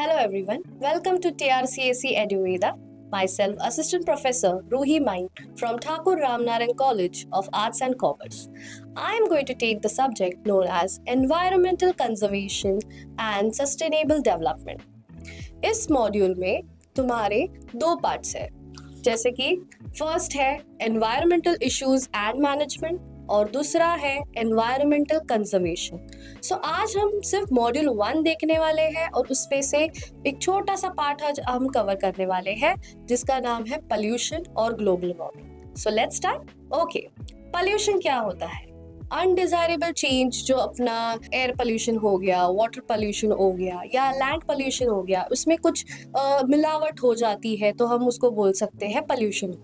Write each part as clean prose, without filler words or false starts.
Hello everyone, welcome to TRCAC EduVeda. Myself, Assistant Professor Ruhi Main from Thakur Ramnaran College of Arts and Commerce. I am going to take the subject known as Environmental Conservation and Sustainable Development. इस module में तुम्हारे दो parts हैं, जैसे कि first है environmental issues and management और दूसरा है एनवायरमेंटल कंजर्वेशन। सो आज हम सिर्फ मॉड्यूल 1 देखने वाले हैं और उसमें से एक छोटा सा पार्ट आज हम कवर करने वाले हैं जिसका नाम है पॉल्यूशन और global warming. So let's start. Okay, pollution क्या होता है? अनडिजायरेबल चेंज, जो अपना एयर पोल्यूशन हो गया, वाटर पोल्यूशन हो गया या लैंड पोल्यूशन हो गया, उसमें कुछ मिलावट हो जाती है तो हम उसको बोल सकते हैं पोल्यूशन।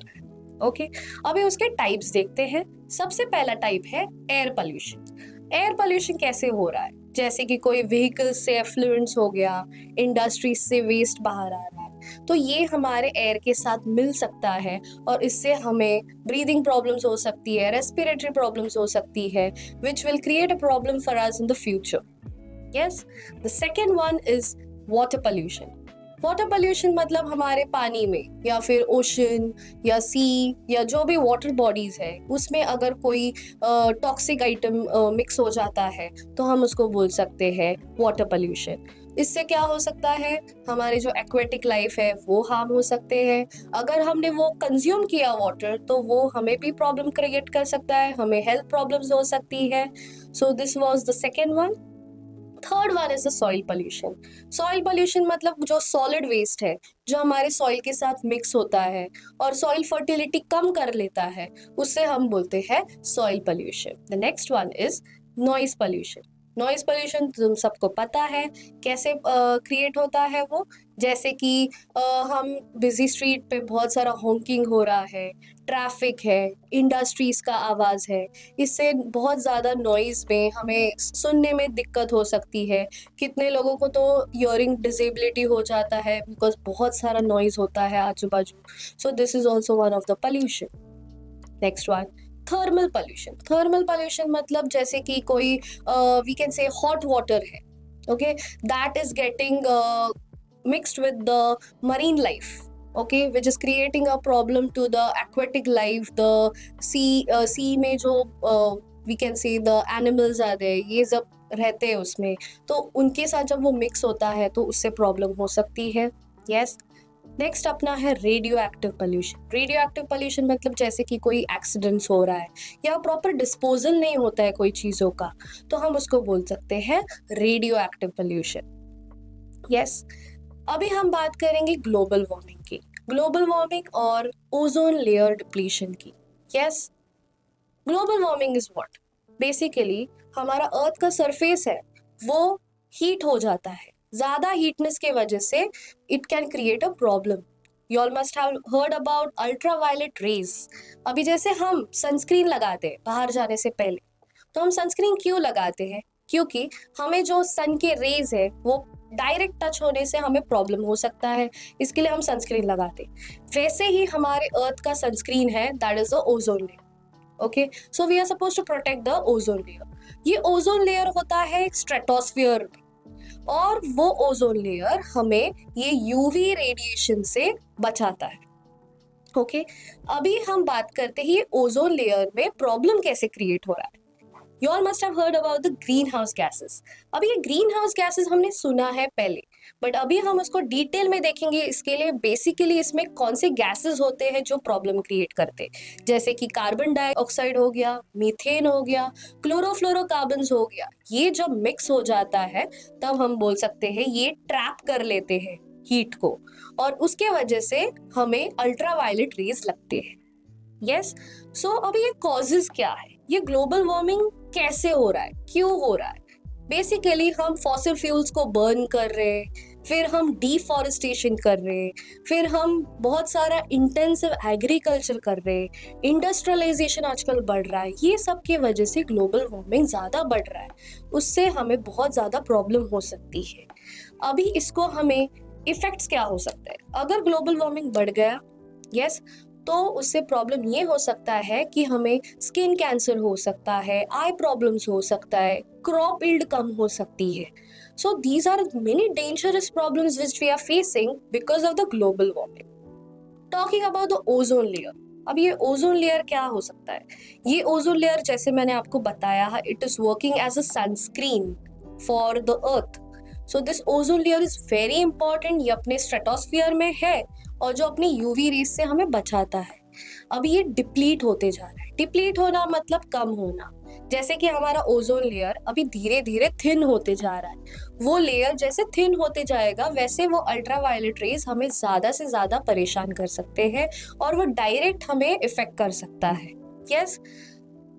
ओके, अभी उसके टाइप्स देखते हैं। सबसे पहला टाइप है एयर पोल्यूशन। एयर पोल्यूशन कैसे हो रहा है? जैसे कि कोई व्हीकल से एफ्लुएंस हो गया, इंडस्ट्रीज से वेस्ट बाहर आ रहा है, तो ये हमारे एयर के साथ मिल सकता है और इससे हमें ब्रीदिंग प्रॉब्लम्स हो सकती है, रेस्पिरेटरी प्रॉब्लम्स हो सकती है, which will create a problem for us in the future. Yes, the second one is water pollution. Water pollution मतलब हमारे पानी में या फिर ओशन या सी या जो भी वाटर बॉडीज है उसमें अगर कोई टॉक्सिक आइटम मिक्स हो जाता है तो हम उसको बोल सकते हैं वाटर पोल्यूशन। इससे क्या हो सकता है, हमारे जो एक्वेटिक लाइफ है वो हार्म हो सकते हैं। अगर हमने वो कंज्यूम किया वाटर तो वो हमें भी प्रॉब्लम क्रिएट कर सकता है, हमें हेल्थ प्रॉब्लम्स हो सकती है। So this was the second one. Third one is the soil pollution. Soil pollution मतलब जो सॉलिड वेस्ट है जो हमारे सॉइल के साथ मिक्स होता है और सॉइल फर्टिलिटी कम कर लेता है, उससे हम बोलते हैं soil pollution. The next one is noise pollution. Noise pollution तुम सबको पता है कैसे क्रिएट होता है वो, जैसे कि हम बिजी स्ट्रीट पे बहुत सारा हॉकिंग हो रहा है, ट्रैफिक है, इंडस्ट्रीज का आवाज है, इससे बहुत ज़्यादा नॉइज़ में हमें सुनने में दिक्कत हो सकती है। कितने लोगों को तो हियरिंग डिसेबिलिटी हो जाता है बिकॉज बहुत सारा नॉइज़ होता है आजू बाजू। So this is also one of the pollution. Next one, thermal pollution. Thermal pollution मतलब जैसे कि कोई we can say hot water है, okay, that is getting mixed with the marine life, okay, which is creating a problem to the aquatic life, the sea में जो we can say the animals are there, ये सब रहते हैं उसमें, तो उनके साथ जब वो मिक्स होता है तो उससे प्रॉब्लम हो सकती है। यस, नेक्स्ट अपना है radio active pollution. Radio active pollution मतलब जैसे कि कोई एक्सीडेंट्स हो रहा है या प्रॉपर डिस्पोजल नहीं होता है कोई चीज़ों का, तो हम उसको बोल सकते हैं रेडियो एक्टिव पोल्यूशन। यस, अभी हम बात करेंगे ग्लोबल वार्मिंग की, ग्लोबल वार्मिंग और ओजोन लेयर डिप्लीशन की। Yes, global warming is what? Basically हमारा अर्थ का सरफेस है वो हीट हो जाता है, ज्यादा हीटनेस के वजह से it can create a problem. You all must have heard about ultraviolet rays. अभी जैसे हम सनस्क्रीन लगाते हैं बाहर जाने से पहले, तो हम सनस्क्रीन क्यों लगाते हैं? क्योंकि हमें जो सन के रेज है वो डायरेक्ट टच होने से हमें प्रॉब्लम हो सकता है, इसके लिए हम सनस्क्रीन लगाते हैं। वैसे ही हमारे अर्थ का सनस्क्रीन है, that is the ozone layer. Okay, so we are suppose to protect the ozone layer. ये ओजोन लेयर होता है स्ट्रेटोस्फियर में और वो ओजोन लेयर हमें ये यूवी रेडिएशन से बचाता है। ओके, अभी हम बात करते हैं ये ओजोन लेयर में प्रॉब्लम कैसे क्रिएट हो रहा है। You all must have heard about the greenhouse gases. अभी ये ग्रीन हाउस गैसेस हमने सुना है पहले, बट अभी हम उसको डिटेल में देखेंगे। इसके लिए बेसिकली इसमें कौन से गैसेस होते हैं जो प्रॉब्लम क्रिएट करते हैं, जैसे कि कार्बन डाइऑक्साइड हो गया, मीथेन हो गया, क्लोरोफ्लोरोकार्बन्स हो गया। ये जब मिक्स हो जाता है तब हम बोल सकते हैं ये ट्रैप कर लेते हैं हीट को और उसके वजह से हमें अल्ट्रावायलेट रेज लगते हैं। यस, सो अभी ये कॉजेज क्या है, ये ग्लोबल वार्मिंग कैसे हो रहा है, क्यों हो रहा है? बेसिकली हम फॉसिल फ्यूल्स को बर्न कर रहे हैं, फिर हम डिफॉरेस्टेशन कर रहे हैं, फिर हम बहुत सारा इंटेंसिव एग्रीकल्चर कर रहे हैं, इंडस्ट्रियलाइजेशन आजकल बढ़ रहा है। ये सब के वजह से ग्लोबल वार्मिंग ज़्यादा बढ़ रहा है, उससे हमें बहुत ज़्यादा प्रॉब्लम हो सकती है। अभी इसको हमें इफेक्ट्स क्या हो सकता है अगर ग्लोबल वार्मिंग बढ़ गया? यस, तो उससे प्रॉब्लम ये हो सकता है कि हमें स्किन कैंसर हो सकता है, आई प्रॉब्लम्स हो सकता है, क्रॉप यील्ड कम हो सकती है. So these are many dangerous problems which we are facing because of the global warming. Talking about the ozone layer. अब ये ओजोन लेयर क्या हो सकता है? ये ओजोन लेयर जैसे मैंने आपको बताया है, it is working as a sunscreen for the earth. So this ozone layer is very important. ये अपने स्ट्रेटोस्फियर में है और जो अपनी यूवी रेस से हमें बचाता है. अब ये डिप्लीट होते जा रहा है. डिप्लीट होना मतलब कम होना. जैसे कि हमारा ओजोन लेयर अभी धीरे धीरे थिन होते जा रहा है. वो लेयर जैसे थिन होते जाएगा वैसे वो अल्ट्रावायलेट रेज हमें ज्यादा से ज्यादा परेशान कर सकते हैं और वो डायरेक्ट हमें इफेक्ट कर सकता है. यस.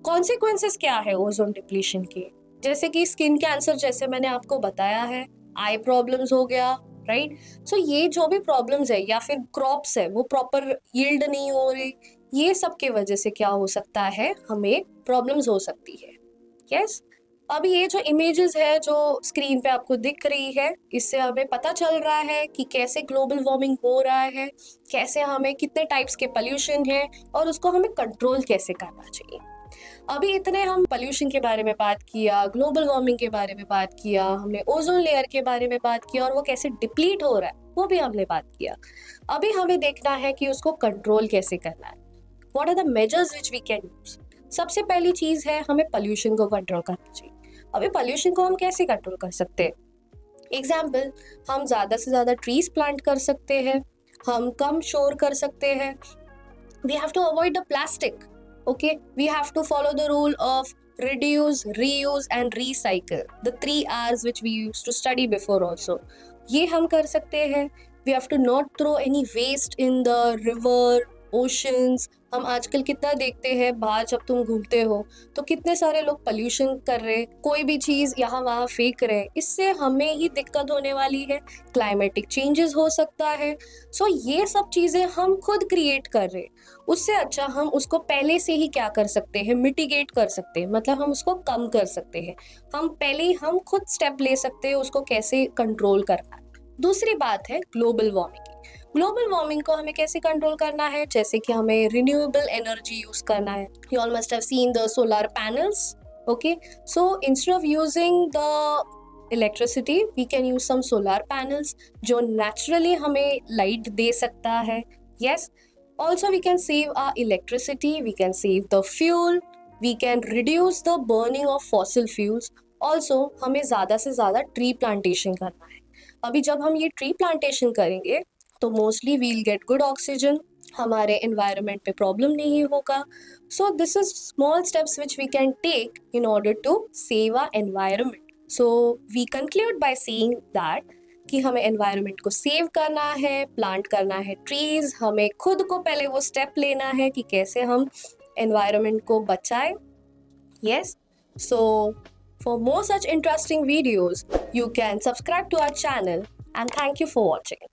कॉन्सिक्वेंसेस क्या है ओजोन डिप्लीशन के? जैसे कि स्किन कैंसर, जैसे मैंने आपको बताया है, आई प्रॉब्लम्स हो गया, राइट. सो ये जो भी प्रॉब्लम्स है या फिर क्रॉप्स है वो प्रॉपर यील्ड नहीं हो रही, ये सब के वजह से क्या हो सकता है, हमें प्रॉब्लम्स हो सकती है. यस. अभी ये जो इमेजेस है जो स्क्रीन पे आपको दिख रही है, इससे हमें पता चल रहा है कि कैसे ग्लोबल वार्मिंग हो रहा है, कैसे हमें कितने टाइप्स के पोल्यूशन है और उसको हमें कंट्रोल कैसे करना चाहिए. अभी इतने हम पोल्यूशन के बारे में बात किया, ग्लोबल वार्मिंग के बारे में बात किया, हमने ओजोन लेयर के बारे में बात किया और वो कैसे डिप्लीट हो रहा है वो भी हमने बात किया. अभी हमें देखना है कि उसको कंट्रोल कैसे करना है. What are the measures which we can use? सबसे पहली चीज है हमें पोल्यूशन को कंट्रोल करना चाहिए. अभी पोल्यूशन को हम कैसे कंट्रोल कर सकते हैं? एग्जाम्पल, हम ज्यादा से ज्यादा ट्रीज प्लांट कर सकते हैं, हम कम शोर कर सकते हैं. We have to avoid the plastic. Okay, we have to follow the rule of reduce, reuse and recycle, the 3 R's which we used to study before also. ये हम कर सकते हैं. We have to not throw any waste in the river, oceans. हम आजकल कितना देखते हैं, बाहर जब तुम घूमते हो तो कितने सारे लोग पोल्यूशन कर रहे, कोई भी चीज यहाँ वहाँ फेंक रहे. इससे हमें ही दिक्कत होने वाली है, क्लाइमेटिक चेंजेस हो सकता है. सो ये सब चीजें हम खुद क्रिएट कर रहे. उससे अच्छा हम उसको पहले से ही क्या कर सकते हैं, मिटिगेट कर सकते हैं, मतलब हम उसको कम कर सकते हैं. हम पहले ही हम खुद स्टेप ले सकते हैं उसको कैसे कंट्रोल करना है. दूसरी बात है ग्लोबल वार्मिंग की. ग्लोबल वार्मिंग को हमें कैसे कंट्रोल करना है? जैसे कि हमें रिन्यूएबल एनर्जी यूज करना है. You all must have seen the solar panels. Okay, so instead of using the electricity we can use some solar panels जो नेचुरली हमें लाइट दे सकता है. Yes. Also, we can save our electricity, we can save the fuel, we can reduce the burning of fossil fuels. Also, हमें ज़्यादा से ज़्यादा tree plantation करना है. अभी जब हम ये ट्री प्लांटेशन करेंगे तो mostly we'll get good oxygen, हमारे एनवायरनमेंट पे प्रॉब्लम नहीं होगा. So this is small steps which we can take in order to save our environment. So we conclude by saying that कि हमें एनवायरनमेंट को save करना है, प्लांट करना है ट्रीज, हमें खुद को पहले वो स्टेप लेना है कि कैसे हम एनवायरनमेंट को बचाएं. Yes. So for more such interesting videos you can subscribe to our channel and thank you for watching.